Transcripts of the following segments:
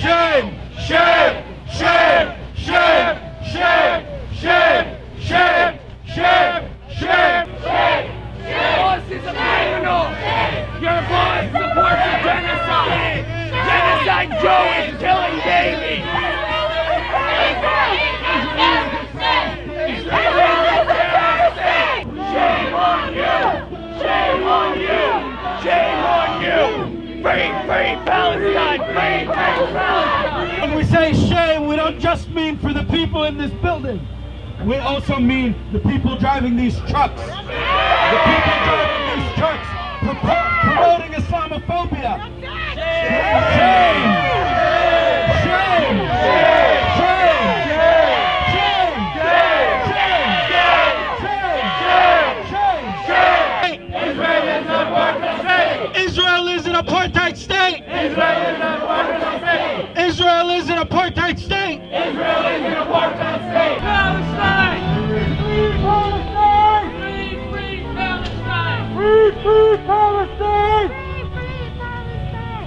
Shame! Shame! Shame! Shame! Shame! Shame! Shame! Shame! Shame! Your boss is a criminal! Your boss supports a genocide! Genocide Joe is killing babies! Shame on you! Shame on you! Shame on you! Free, free Palestine! Free, free Palestine! When we say shame, we don't just mean for the people in this building. We also mean the people driving these trucks. The people driving these trucks promoting Islamophobia. Shame! Shame! Israel is an apartheid state! Israel is an apartheid state! Israel is an apartheid state! Israel is an apartheid state! Palestine! Free Palestine! Free, free Palestine! Free, free Palestine!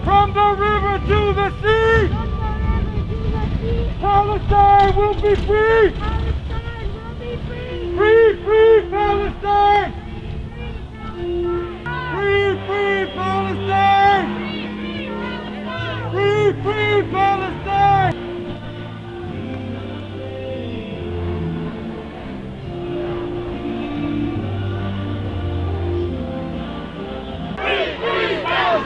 From the river to the sea! Palestine will be free! Free, free Palestine! Free, free Palestine! Free, free Palestine! Free, free Palestine!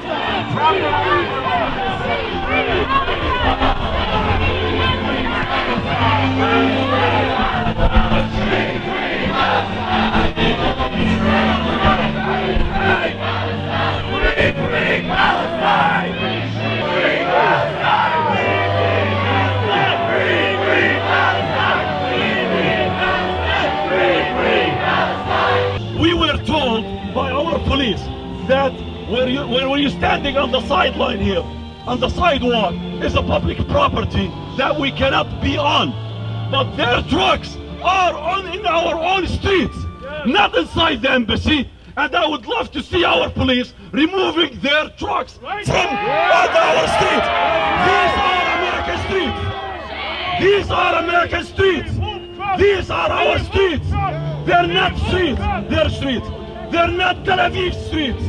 We were told by our police that when you're standing on the sideline here, on the sidewalk, is a public property that we cannot be on. But their trucks are in our own streets, not inside the embassy. And I would love to see our police removing their trucks from our streets. These are American streets. These are American streets. These are our streets. They're not streets. They're streets. They're not Tel Aviv streets.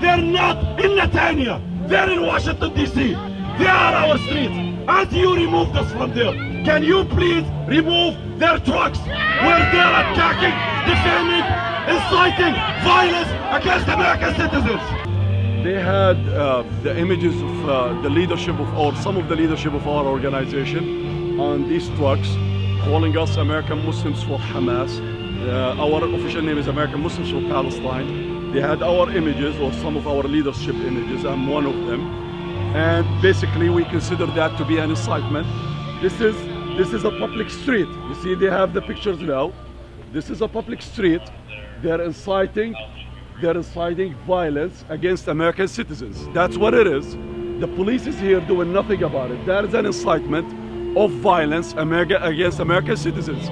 They're not in Netanya. They're in Washington, D.C. They are our streets. And you removed us from there. Can you please remove their trucks where they're attacking, defaming, inciting violence against American citizens? They had the images of the leadership of, or some of the leadership of our organization on these trucks, calling us American Muslims for Hamas. Our official name is American Muslims for Palestine. They had our images, or some of our leadership images. I'm one of them. And basically we consider that to be an incitement. This is a public street. You see, they have the pictures now. This is a public street. They're inciting violence against American citizens. That's what it is. The police is here doing nothing about it. That is an incitement of violence against American citizens.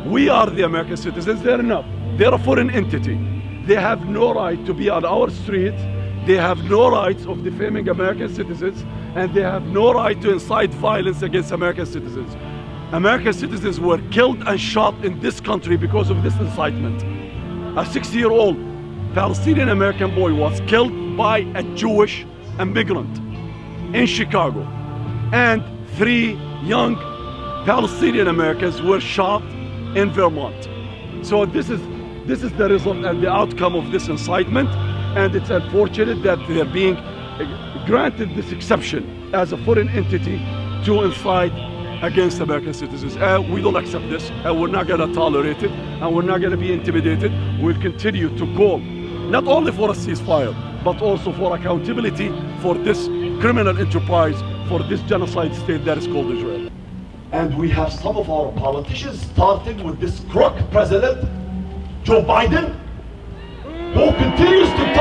We are the American citizens, they're not. They're a foreign entity. They have no right to be on our street. They have no rights of defaming American citizens, and they have no right to incite violence against American citizens. American citizens were killed and shot in this country because of this incitement. A 6-year-old Palestinian American boy was killed by a Jewish immigrant in Chicago, and 3 young Palestinian Americans were shot in Vermont. So this is the result and the outcome of this incitement, and it's unfortunate that they're being granted this exception as a foreign entity to incite against American citizens. We don't accept this, and we're not going to tolerate it, and we're not going to be intimidated. We'll continue to call not only for a ceasefire, but also for accountability for this criminal enterprise, for this genocide state that is called Israel. And we have some of our politicians, starting with this crook president, Joe Biden, who continues to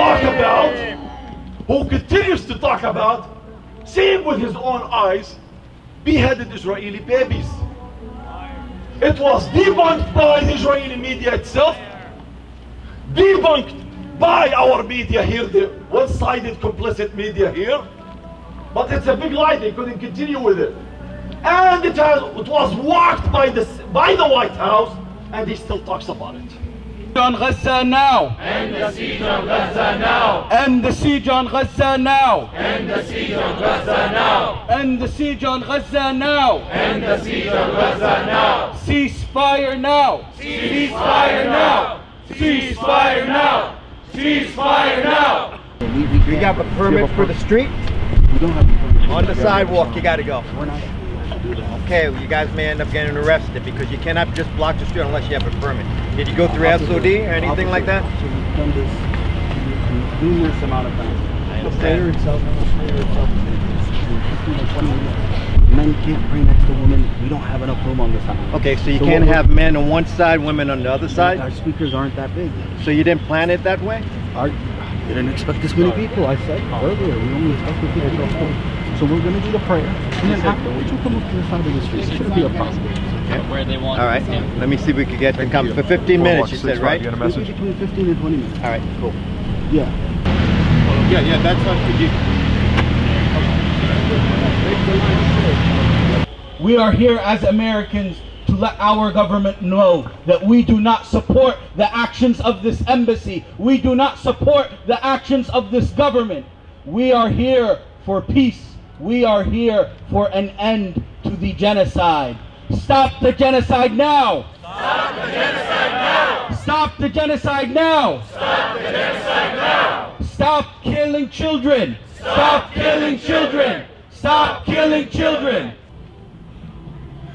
talk about seeing with his own eyes beheaded Israeli babies. It was debunked by the Israeli media itself, debunked by our media here, the one-sided complicit media here, But it's a big lie. They couldn't continue with it. And it was walked by the White House, and he still talks about it. On Gaza now. End the siege on Gaza now. End the siege on Gaza now. End the siege on Gaza now. End the siege on Gaza now. End the siege on Gaza now. Ceasefire now. Ceasefire now. Ceasefire now. Ceasefire now. We got a permit for the street? We don't have a permit. On the sidewalk, you gotta go. We're not. Okay, well, you guys may end up getting arrested because you cannot just block the street unless you have a permit. Did you go through SOD or anything like that? So we've done this numerous amount of times. The prayer itself is 15 or 20 minutes. Men can't pray next to women. We don't have enough room on this side. Okay, so you can't have men on one side, women on the other side? Our speakers aren't that big. So you didn't plan it that way? I didn't expect this many people. I said earlier, we only expected people to come. So we're going to do the prayer. And then afterwards, we'll come up to the side of the street. It shouldn't be a problem. Where they want. All right, let me see if we can get them coming. For 15 minutes, you said, right? Maybe between 15 and 20 minutes. All right, cool. Yeah. Yeah, that's fine. We are here as Americans to let our government know that we do not support the actions of this embassy. We do not support the actions of this government. We are here for peace. We are here for an end to the genocide. Stop the genocide now! Stop the genocide now! Stop the genocide now! Stop the genocide now! Stop killing children! Stop killing children! Stop killing children!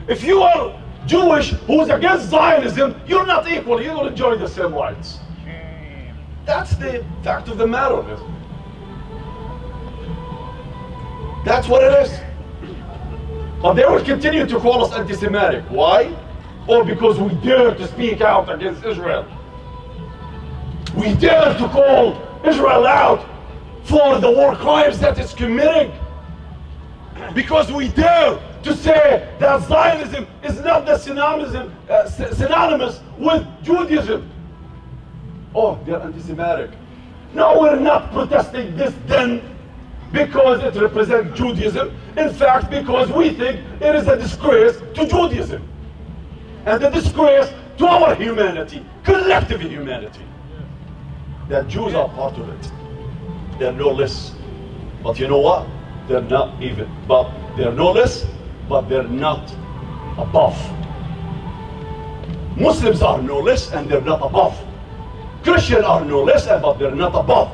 If you are Jewish who's against Zionism, you're not equal. You don't enjoy the same rights. That's the fact of the matter. That's what it is. But they will continue to call us anti-Semitic. Why? Or because we dare to speak out against Israel. We dare to call Israel out for the war crimes that it's committing. Because we dare to say that Zionism is not the synonymous with Judaism. Oh, they're anti-Semitic. No, we're not protesting this then because it represents Judaism. In fact, because we think it is a disgrace to Judaism. And a disgrace to our humanity, collective humanity. That Jews are part of it. They're no less. But you know what? They're not even. But they're no less, but they're not above. Muslims are no less and they're not above. Christians are no less but they're not above.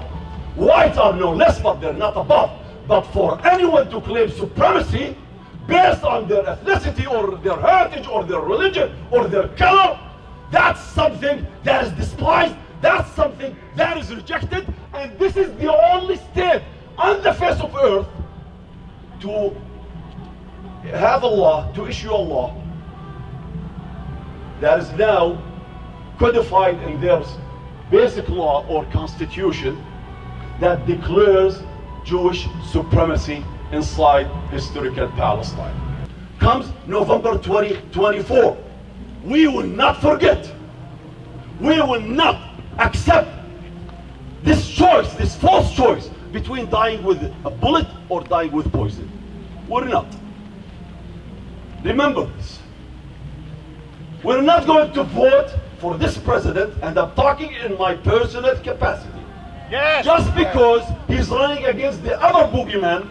Whites are no less but they're not above. But for anyone to claim supremacy based on their ethnicity or their heritage or their religion or their color, that's something that is despised, that's something that is rejected, and this is the only state on the face of earth to have a law, to issue a law that is now codified in their basic law or constitution that declares Jewish supremacy inside historical Palestine. Comes November 2024. We will not forget. We will not accept this choice, this false choice between dying with a bullet or dying with poison. We're not. Remember this. We're not going to vote for this president, and I'm talking in my personal capacity. Yes. Just because he's running against the other boogeyman,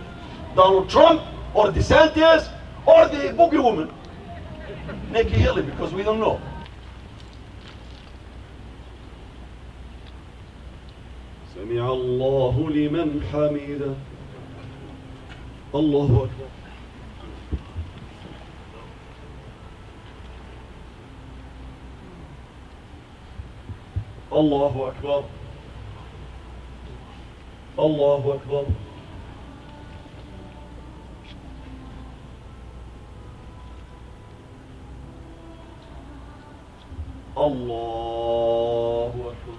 Donald Trump or DeSantis or the boogeywoman, Nikki Haley, because we don't know. سمع الله لمن حمده. الله أكبر. الله أكبر. الله أكبر. الله أكبر.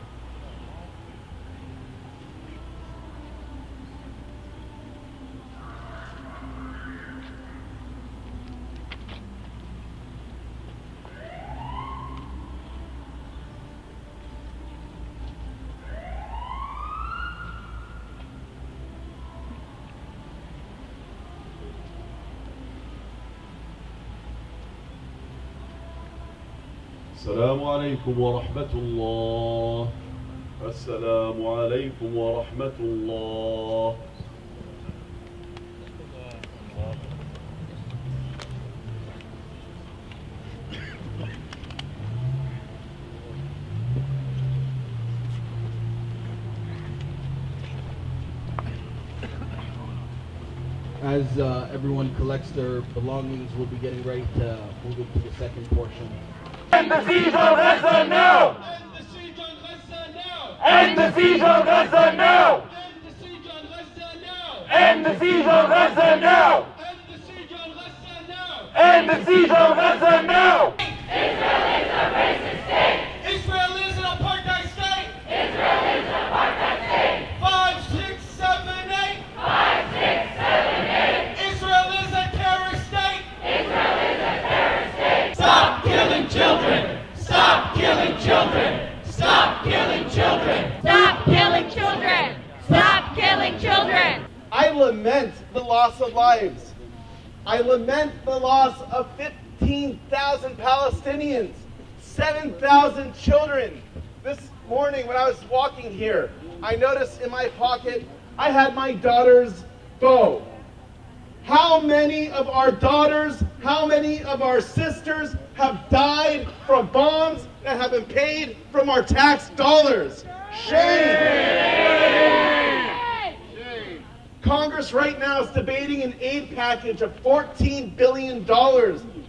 السلام عليكم ورحمة الله. السلام عليكم ورحمة الله. As everyone collects their belongings, we'll be getting ready to move into the second portion. End the siege of Gaza now! End the siege of Gaza now! End the siege of Gaza now! End the siege of Gaza now! Israel is a racist state! Israel is an apartheid state! Israel is an apartheid state! 5, 6, 7, 8! 5, 6, 7, 8! Israel is a terrorist state! Israel is a terrorist state! Stop killing children! Stop killing children! Stop killing children! Stop killing children! Stop killing children! I lament the loss of lives. I lament the loss of 15,000 Palestinians, 7,000 children. This morning when I was walking here, I noticed in my pocket I had my daughter's bow. How many of our daughters, how many of our sisters have died from bombs that have been paid from our tax dollars? Shame! Congress right now is debating an aid package of $14 billion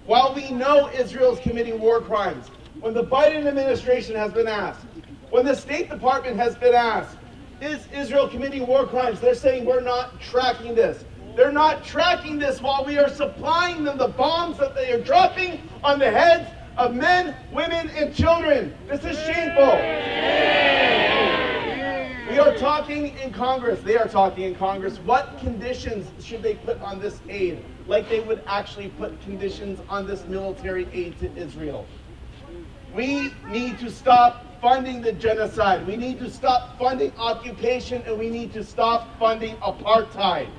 while we know Israel is committing war crimes. When the Biden administration has been asked, when the State Department has been asked, is Israel committing war crimes? They're saying we're not tracking this. They're not tracking this while we are supplying them the bombs that they are dropping on the heads of men, women, and children. This is shameful. We are talking in Congress, they are talking in Congress, what conditions should they put on this aid? Like they would actually put conditions on this military aid to Israel. We need to stop funding the genocide. We need to stop funding occupation, and we need to stop funding apartheid.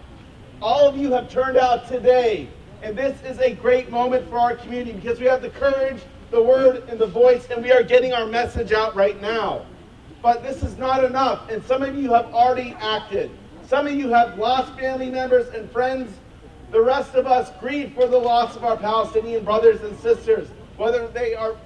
All of you have turned out today, and this is a great moment for our community because we have the courage, the word, and the voice, and we are getting our message out right now. But this is not enough, and some of you have already acted. Some of you have lost family members and friends. The rest of us grieve for the loss of our Palestinian brothers and sisters, whether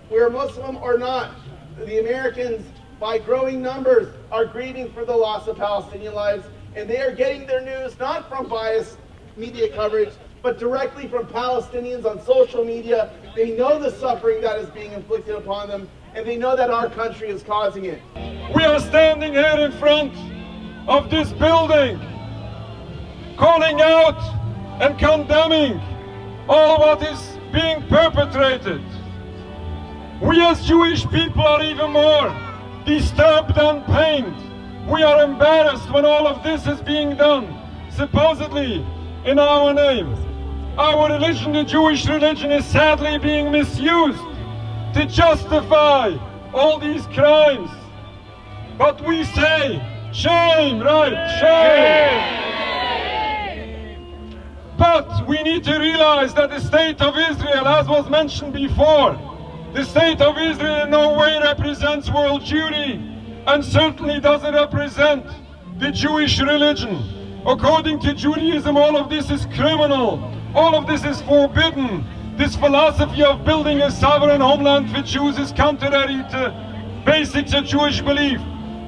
we're Muslim or not. The Americans, by growing numbers, are grieving for the loss of Palestinian lives, and they are getting their news not from biased media coverage, but directly from Palestinians on social media. They know the suffering that is being inflicted upon them, and they know that our country is causing it. We are standing here in front of this building, calling out and condemning all what is being perpetrated. We as Jewish people are even more disturbed and pained. We are embarrassed when all of this is being done, supposedly in our name. Our religion, the Jewish religion, is sadly being misused to justify all these crimes. But we say, shame, right? Shame! But we need to realize that the state of Israel, as was mentioned before, the state of Israel in no way represents world Jewry, and certainly doesn't represent the Jewish religion. According to Judaism, all of this is criminal. All of this is forbidden. This philosophy of building a sovereign homeland for Jews is contrary to basics of Jewish belief.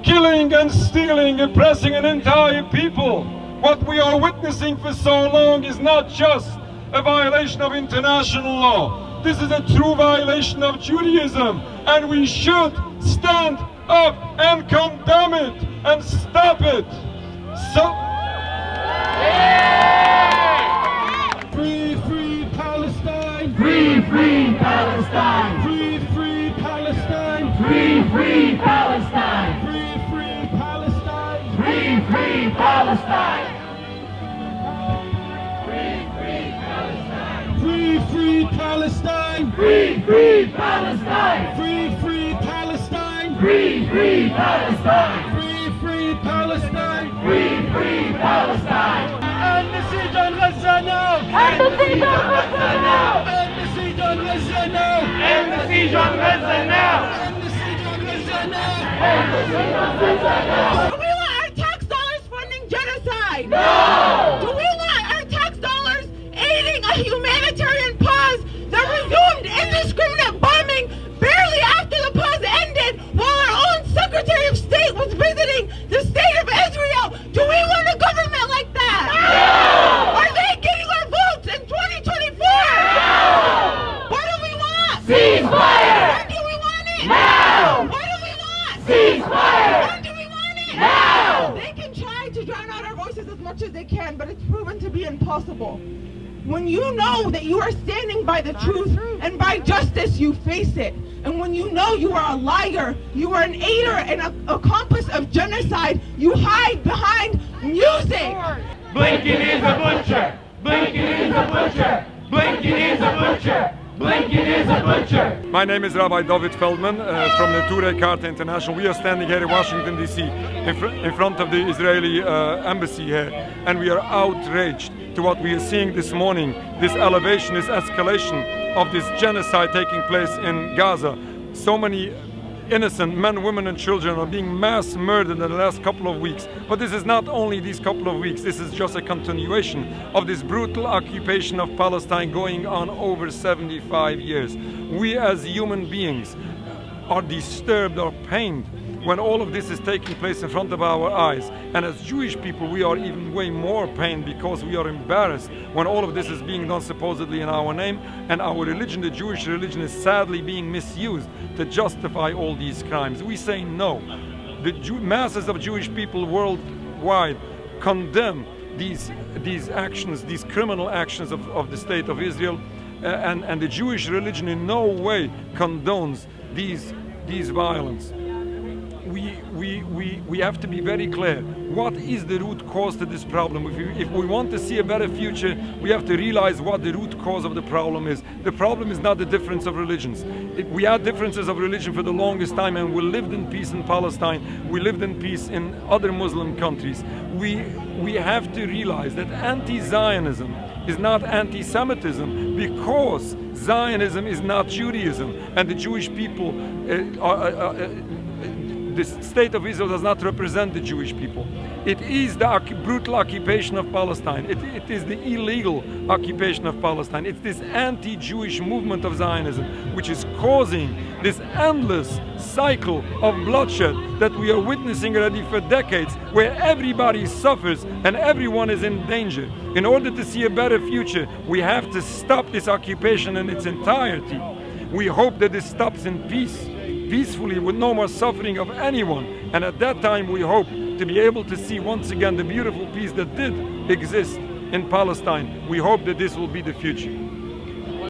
Killing and stealing, oppressing an entire people. What we are witnessing for so long is not just a violation of international law. This is a true violation of Judaism, and we should stand up and condemn it and stop it. Free, free Palestine! Free, free Palestine! Free, free Palestine! Free, free Palestine! Free, free Palestine! Free, free Palestine! Free, free Palestine! Free, free Palestine! Free, free Palestine! Free, free Palestine! Free, free Palestine! Free, free Palestine! End the siege on Gaza now! End the siege on Gaza now! End the siege on Gaza now! End the siege on Gaza now! Do we want our tax dollars funding genocide? No! Do we want our tax dollars aiding a humanitarian pause that resumed indiscriminate bombing barely after the pause ended while our own Secretary of State was visiting the state of Israel? Do we want a government like that? No! Are they getting our votes in 2024? No! What do we want? Ceasefire! When do we want it? Now! What do we want? Ceasefire! When do we want it? Now! They can try to drown out our voices as much as they can, but it's proven to be impossible. When you know that you are standing by the truth and by justice, you face it. And when you know you are a liar, you are an aider and an accomplice of genocide, you hide behind music. Blinken is a butcher! Blinken is a butcher! Blinken is a butcher! Blinken is a butcher! My name is Rabbi David Feldman from the Ture Karta International. We are standing here in Washington, D.C. in front of the Israeli embassy here, and we are outraged to what we are seeing this morning, this elevation, this escalation of this genocide taking place in Gaza. So many innocent men, women and children are being mass murdered in the last couple of weeks. But this is not only these couple of weeks, this is just a continuation of this brutal occupation of Palestine going on over 75 years. We as human beings are disturbed or pained when all of this is taking place in front of our eyes. And as Jewish people, we are even way more pained because we are embarrassed when all of this is being done supposedly in our name, and our religion, the Jewish religion, is sadly being misused to justify all these crimes. We say no. The masses of Jewish people worldwide condemn these actions, these criminal actions of the state of Israel, and the Jewish religion in no way condones these violence. We have to be very clear. What is the root cause to this problem? If we want to see a better future, we have to realize what the root cause of the problem is. The problem is not the difference of religions. We had differences of religion for the longest time, and we lived in peace in Palestine. We lived in peace in other Muslim countries. We have to realize that anti-Zionism is not anti-Semitism, because Zionism is not Judaism, and the Jewish people the state of Israel does not represent the Jewish people. It is the brutal occupation of Palestine. It is the illegal occupation of Palestine. It's this anti-Jewish movement of Zionism which is causing this endless cycle of bloodshed that we are witnessing already for decades, where everybody suffers and everyone is in danger. In order to see a better future, we have to stop this occupation in its entirety. We hope that this stops in peacefully, with no more suffering of anyone. And at that time, we hope to be able to see once again the beautiful peace that did exist in Palestine. We hope that this will be the future.